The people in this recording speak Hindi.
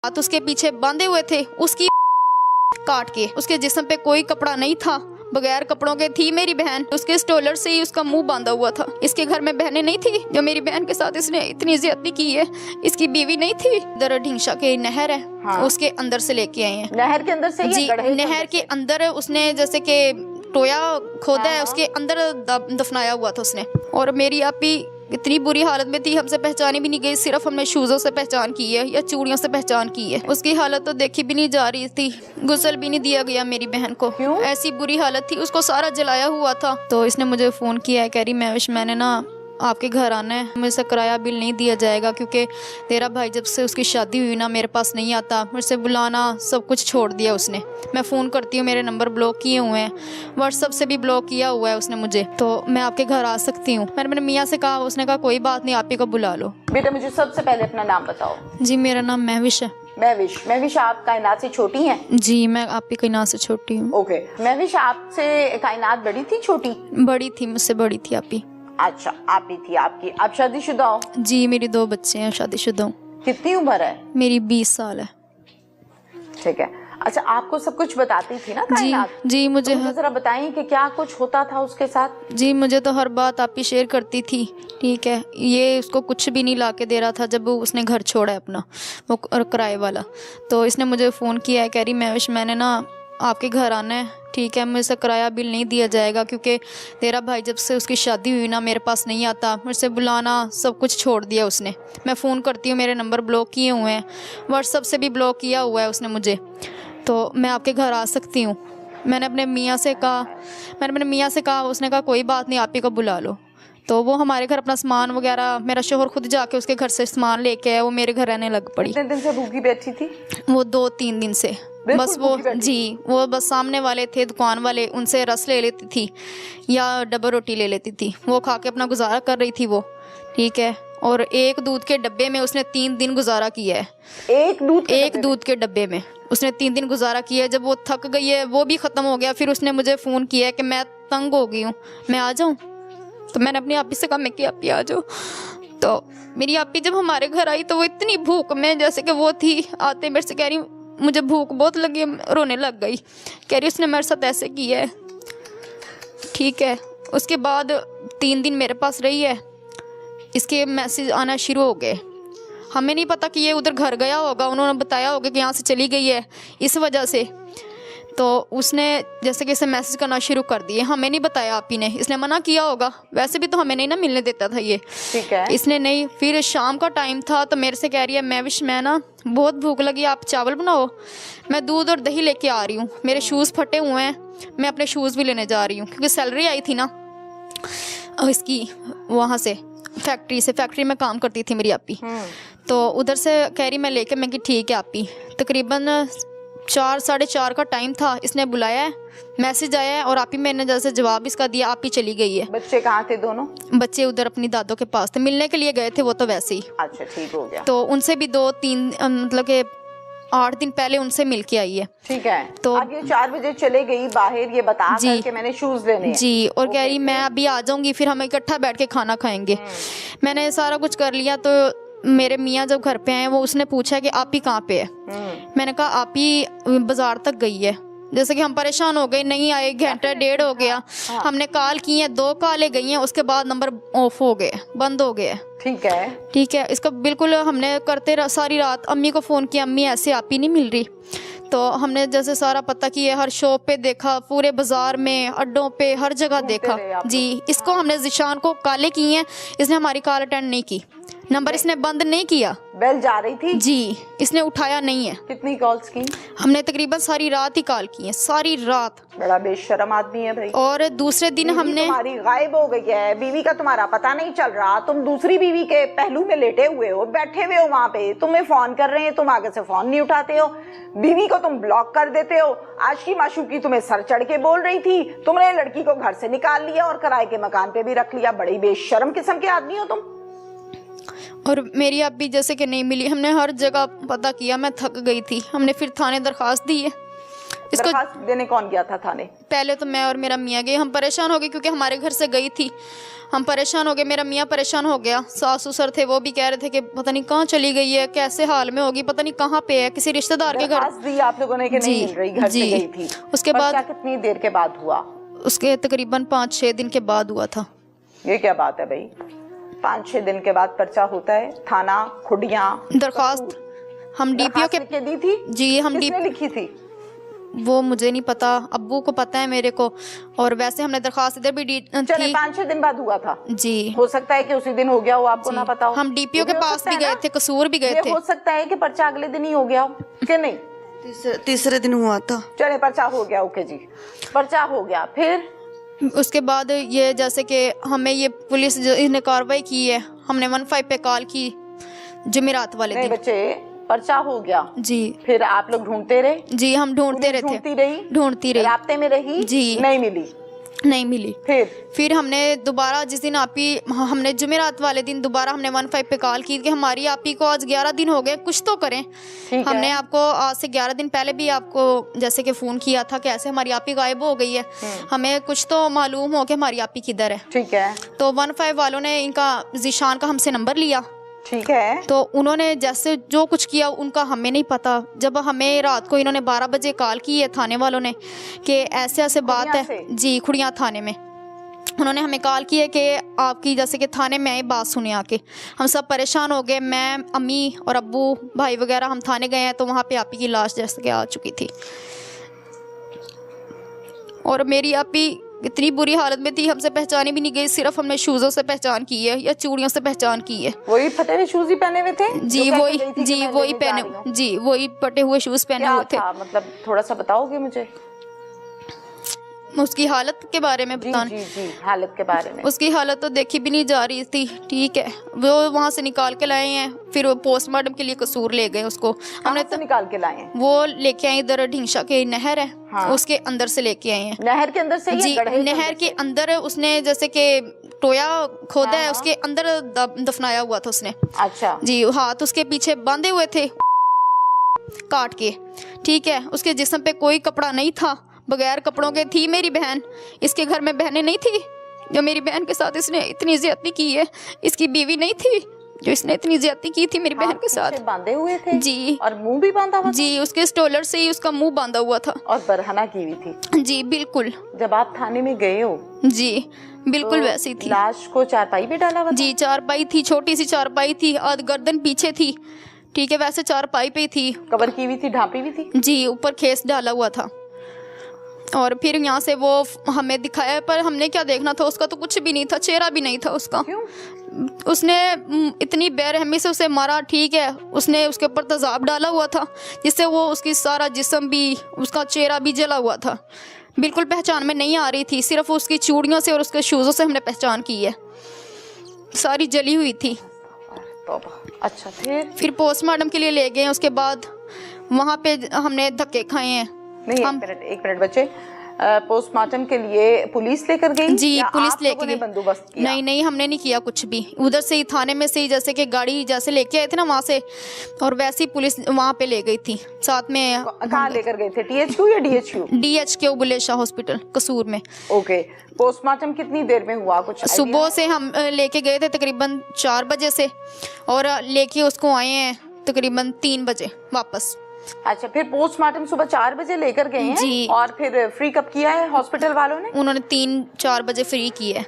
हाथ उसके पीछे बांधे हुए थे, उसकी काट के उसके जिस्म पे कोई कपड़ा नहीं था, बगैर कपड़ों के थी मेरी बहन। उसके स्टोलर से ही उसका मुंह बांधा हुआ था। इसके घर में बहनें नहीं थी जो मेरी बहन के साथ इसने इतनी ज्यादती की है। इसकी बीवी नहीं थी। इधर ढिंशा के नहर है, हाँ। उसके अंदर से लेके आए हैं। नहर के अंदर से जी, नहर के अंदर उसने जैसे कि टोया खोदा है, उसके अंदर दफनाया हुआ था उसने। और मेरी आपी इतनी बुरी हालत में थी, हमसे पहचानी भी नहीं गई। सिर्फ हमने शूज़ों से पहचान की है या चूड़ियों से पहचान की है। उसकी हालत तो देखी भी नहीं जा रही थी, गुस्ल भी नहीं दिया गया मेरी बहन को। क्यों? ऐसी बुरी हालत थी, उसको सारा जलाया हुआ था। तो इसने मुझे फ़ोन किया है, कह रही महविश मैंने ना आपके घर आना है, मुझसे किराया बिल नहीं दिया जाएगा क्योंकि तेरा भाई जब से उसकी शादी हुई ना मेरे पास नहीं आता, मुझसे बुलाना सब कुछ छोड़ दिया उसने। मैं फ़ोन करती हूँ, मेरे नंबर ब्लॉक किए हुए हैं, व्हाट्सअप से भी ब्लॉक किया हुआ है उसने मुझे। तो मैं आपके घर आ सकती हूँ? मैंने मेरे मियाँ से कहा, उसने कहा कोई बात नहीं, आप ही को बुला लो। बेटा मुझे सबसे पहले अपना नाम बताओ। जी मेरा नाम महविश है। महविश आप कायनात से छोटी हैं? जी मैं आप ही कायनात से छोटी हूँ। ओके महविश, आपसे कायनात बड़ी थी छोटी? बड़ी थी, मुझसे बड़ी थी आप ही। अच्छा आप ही थी। आपकी आप शादीशुदा हो? जी मेरी 2 बच्चे हैं, शादीशुदा हूँ। कितनी उम्र है? मेरी 20 साल है। ठीक है। अच्छा आपको सब कुछ बताती थी ना कायनात? जी मुझे तो जरा बताइए कि क्या कुछ होता था उसके साथ? जी मुझे तो हर बात आप ही शेयर करती थी। ठीक है, ये उसको कुछ भी नहीं ला के दे रहा था जब उसने घर छोड़ा है अपना, वो किराए वाला। तो इसने मुझे फ़ोन किया है, कह रही महविश मैंने ना आपके घर आना है, ठीक है, मुझसे किराया बिल नहीं दिया जाएगा क्योंकि तेरा भाई जब से उसकी शादी हुई ना मेरे पास नहीं आता, मुझसे बुलाना सब कुछ छोड़ दिया उसने। मैं फ़ोन करती हूँ, मेरे नंबर ब्लॉक किए हुए हैं, व्हाट्सअप से भी ब्लॉक किया हुआ है उसने मुझे। तो मैं आपके घर आ सकती हूँ? मैंने अपने मियाँ से कहा, उसने कहा कोई बात नहीं, आप ही को बुला लो। तो वो हमारे घर अपना सामान वगैरह, मेरा शोहर खुद जाके उसके घर से सामान लेके आया, वो मेरे घर रहने लग पड़ी। कितने दिन से भूखी बैठी थी वो? 2-3 दिन से बस। वो बस सामने वाले थे दुकान वाले, उनसे रस ले लेती थी या डबल रोटी ले लेती थी, वो खा के अपना गुजारा कर रही थी वो। ठीक है, और एक दूध के डब्बे में उसने 3 दिन गुजारा किया है। एक दूध के डब्बे में उसने 3 दिन गुजारा किया है। जब वो थक गई है, वो भी ख़त्म हो गया, फिर उसने मुझे फ़ोन किया है कि मैं तंग हो गई हूँ, मैं आ जाऊँ? तो मैंने अपनी आपी से कहा मैं कि आपी आ जाओ। तो मेरी आपी जब हमारे घर आई तो वो इतनी भूख में जैसे कि वो थी, आते मेरे से कह रही मुझे भूख बहुत लगी, रोने लग गई। कह रही उसने मेरे साथ ऐसे किया है। ठीक है, उसके बाद 3 दिन मेरे पास रही है, इसके मैसेज आना शुरू हो गए। हमें नहीं पता कि ये उधर घर गया होगा, उन्होंने बताया होगा कि यहाँ से चली गई है इस वजह से। तो उसने जैसे कि इसे मैसेज करना शुरू कर दिए, हमें नहीं बताया आप ही ने, इसने मना किया होगा। वैसे भी तो हमें नहीं ना मिलने देता था ये, ठीक है। इसने नहीं। फिर शाम का टाइम था तो मेरे से कह रही है महविश मैं ना बहुत भूख लगी, आप चावल बनाओ, मैं दूध और दही लेके आ रही हूँ, मेरे शूज़ फटे हुए हैं, मैं अपने शूज़ भी लेने जा रही हूँ क्योंकि सैलरी आई थी ना इसकी वहाँ से, फैक्ट्री में काम करती थी मेरी आपी। तो उधर से कह रही मैं लेके, मैं कि ठीक है आपी। तकरीबन 4 साढ़े 4 का टाइम था, इसने बुलाया है, मैसेज आया है और आप ही मैंने जैसे जवाब इसका दिया, आप ही चली गई है। बच्चे कहाँ थे दोनों? बच्चे उधर अपनी दादों के पास थे, मिलने के लिए गए थे वो तो वैसे ही। अच्छा ठीक हो गया। तो उनसे भी 2-3 मतलब के 8 दिन पहले उनसे मिल के आई है। ठीक है। तो अब ये 4 बजे चले गई बाहर, ये बता कर के मैंने शूज लेने हैं। जी, और कह रही मैं अभी आ जाऊंगी, फिर हम इकट्ठा बैठ के खाना खाएंगे। मैंने सारा कुछ कर लिया। तो मेरे मियाँ जब घर पे आए, वो उसने पूछा कि आप ही कहाँ पे है। मैंने कहा आप ही बाजार तक गई है। जैसे कि हम परेशान हो गए, नहीं आए, घंटा 1.5 हो गया। हमने कॉल की है, 2 कॉलें गई हैं, उसके बाद नंबर ऑफ हो गए, बंद हो गए। ठीक है, इसका बिल्कुल हमने करते सारी रात अम्मी को फ़ोन किया, अम्मी ऐसे आप ही नहीं मिल रही। तो हमने जैसे सारा पता किया, हर शॉप पे देखा, पूरे बाजार में, अड्डों पे, हर जगह देखा। जी, इसको हमने ज़िशान को कॉलें की हैं, इसने हमारी कॉल अटेंड नहीं की, नंबर इसने बंद नहीं किया। बेल जा रही थी जी, इसने उठाया नहीं है। कितनी कॉल्स की? हमने तकरीबन सारी रात ही कॉल की है, सारी रात। बड़ा बेशर्म आदमी है भाई। और दूसरे दिन हमने, तुम्हारी गायब हो गई है, बीवी का तुम्हारा पता नहीं चल रहा, तुम दूसरी बीवी के पहलू में लेटे हुए हो, बैठे हुए हो वहाँ पे, तुम्हें फोन कर रहे हैं, तुम आगे से फोन नहीं उठाते हो, बीवी को तुम ब्लॉक कर देते हो। आज की माशूकी तुम्हें सर चढ़ के बोल रही थी, तुमने लड़की को घर से निकाल लिया और किराए के मकान पे भी रख लिया। बड़ी बेशर्म किस्म के आदमी हो तुम। और मेरी अभी जैसे कि नहीं मिली, हमने हर जगह पता किया, मैं थक गई थी, हमने फिर थाने दरख्वास्त दी है। इसको दरखास्त देने कौन गया था थाने? पहले तो मैं और मेरा मियाँ गए। हम परेशान हो गए क्योंकि हमारे घर से गई थी। हम परेशान हो गए, मेरा मियाँ परेशान हो गया। सास ससुर थे, वो भी कह रहे थे कि पता नहीं कहाँ चली गई है, कैसे हाल में होगी, पता नहीं कहाँ पे है, किसी रिश्तेदार के घर। दरखास्त दी आप लोगों ने कि नहीं मिल रही, घर से गई थी? उसके बाद पर्चा कितनी देर के बाद हुआ? उसके तकरीबन 5-6 दिन के बाद हुआ था। ये क्या बात है भाई, 5-6 दिन के बाद पर्चा होता है? थाना, खुडियां, दरखास्त हम डीपीओ के लिख के दी थी? जी हम किसने लिखी थी? वो मुझे नहीं पता, अब्बू को पता है मेरे को। और वैसे हमने दरखास्त इधर भी चले थी। 5-6 दिन बाद हुआ था जी हो सकता है कि उसी दिन हो गया हो, आपको ना पता हो। हम डीपीओ के ये भी हो पास सकता भी है गए ना? थे, कसूर भी गए ये थे। हो सकता है कि पर्चा अगले दिन ही हो गया हो कि नहीं? तीसरे दिन हुआ था। चले पर्चा हो गया, ओके जी, पर्चा हो गया। फिर उसके बाद ये जैसे कि हमें ये पुलिस ने कार्रवाई की है, हमने 15 पे कॉल की जुमेरात वाले नहीं दिन। बच्चे, पर्चा हो गया जी फिर आप लोग ढूंढते रहे? जी हम ढूंढते पुलिस रहे थे, ढूंढती रही, रास्ते में रही? जी। नहीं मिली? नहीं मिली। फिर हमने दोबारा जिस दिन आपी हमने जुमेरात वाले दिन दोबारा हमने 15 पे कॉल की कि हमारी आपी को आज 11 दिन हो गए, कुछ तो करें। ठीक हमने है। आपको आज से 11 दिन पहले भी आपको जैसे कि फ़ोन किया था कि ऐसे हमारी आपी गायब हो गई है, हमें कुछ तो मालूम हो कि हमारी आपी किधर है। ठीक है, तो 15 वालों ने इनका जीशान का हमसे नंबर लिया। ठीक है। तो उन्होंने जैसे जो कुछ किया उनका हमें नहीं पता। जब हमें रात को इन्होंने 12 बजे कॉल की है थाने वालों ने कि ऐसे ऐसे बात है। जी खुड़ियाँ थाने में उन्होंने हमें कॉल की है कि आपकी जैसे कि थाने में आई बात सुने आके। हम सब परेशान हो गए, मैं अम्मी और अब्बू भाई वगैरह हम थाने गए हैं। तो वहाँ पे आपी की लाश जैसे कि आ चुकी थी और मेरी आपी इतनी बुरी हालत में थी, हमसे पहचानी भी नहीं गई। सिर्फ हमने शूज़ों से पहचान की है या चूड़ियों से पहचान की है। वही फटे हुए शूज ही पहने हुए थे? जी वही पहने, जी वही पटे हुए शूज पहने हुए थे। मतलब थोड़ा सा बताओगे मुझे उसकी हालत के बारे में बताना? जी हालत के बारे में। उसकी हालत तो देखी भी नहीं जा रही थी। ठीक है, वो वहाँ से निकाल के लाए हैं, फिर वो पोस्टमार्टम के लिए कसूर ले गए उसको। हमने तो निकाल के लाए हैं? वो लेके आए इधर ढिंगशा के नहर है, हाँ। उसके अंदर से लेके आए हैं। नहर के अंदर से? जी नहर के अंदर उसने जैसे कि टोया खोदा है, उसके अंदर दफनाया हुआ था उसने। अच्छा जी, हाथ उसके पीछे बांधे हुए थे काट के। ठीक है, उसके जिस्म पे कोई कपड़ा नहीं था, बगैर कपड़ों के थी मेरी बहन। इसके घर में बहनें नहीं थी जो मेरी बहन के साथ इसने इतनी ज्यादती की है। इसकी बीवी नहीं थी जो इसने इतनी ज्यादती की थी मेरी बहन के साथ। बांधे हुए थे? जी। और मुंह भी बांधा हुआ? जी, उसके स्टोलर से ही उसका मुंह बांधा हुआ था। और बरहना की हुई थी? जी बिल्कुल। जब आप थाने में गए हो? जी बिल्कुल तो वैसी थी। लाश को चारपाई पे डाला हुआ? जी चारपाई थी, छोटी सी चारपाई थी, आध गर्दन पीछे थी। ठीक है, वैसे चारपाई पे थी, कवर की हुई थी, ढांपी हुई थी? जी, ऊपर खेस डाला हुआ था। और फिर यहाँ से वो हमें दिखाया, पर हमने क्या देखना था, उसका तो कुछ भी नहीं था, चेहरा भी नहीं था उसका। क्यों? उसने इतनी बेरहमी से उसे मारा। ठीक है, उसने उसके ऊपर तेजाब डाला हुआ था जिससे वो उसकी सारा जिस्म भी, उसका चेहरा भी जला हुआ था। बिल्कुल पहचान में नहीं आ रही थी, सिर्फ उसकी चूड़ियों से और उसके शूज़ों से हमने पहचान की है, सारी जली हुई थी। अच्छा, फिर पोस्टमार्टम के लिए ले गए। उसके बाद वहाँ पे हमने धक्के खाए हैं। नहीं, एक मिनट बच्चे, पोस्टमार्टम के लिए पुलिस लेकर गई? जी पुलिस लेके गई। बंदोबस्त किया? नहीं हमने नहीं किया कुछ भी, उधर से ही थाने में से ही जैसे कि गाड़ी जैसे लेके आए थे ना वहाँ से, और वैसी पुलिस वहाँ पे ले गई थी साथ में। कहाँ लेकर गए थे, THQ या DHQ? DHQ Bulleh Shah hospital Kasur में। ओके, पोस्टमार्टम कितनी देर में हुआ, कुछ सुबह से हम लेके गए थे तकरीबन 4 बजे से, और लेके उसको आए हैं तकरीबन 3 बजे वापस। अच्छा, फिर पोस्टमार्टम सुबह 4 बजे लेकर गए हैं? जी। और फिर फ्री कब किया है हॉस्पिटल वालों ने? उन्होंने 3-4 बजे फ्री की है।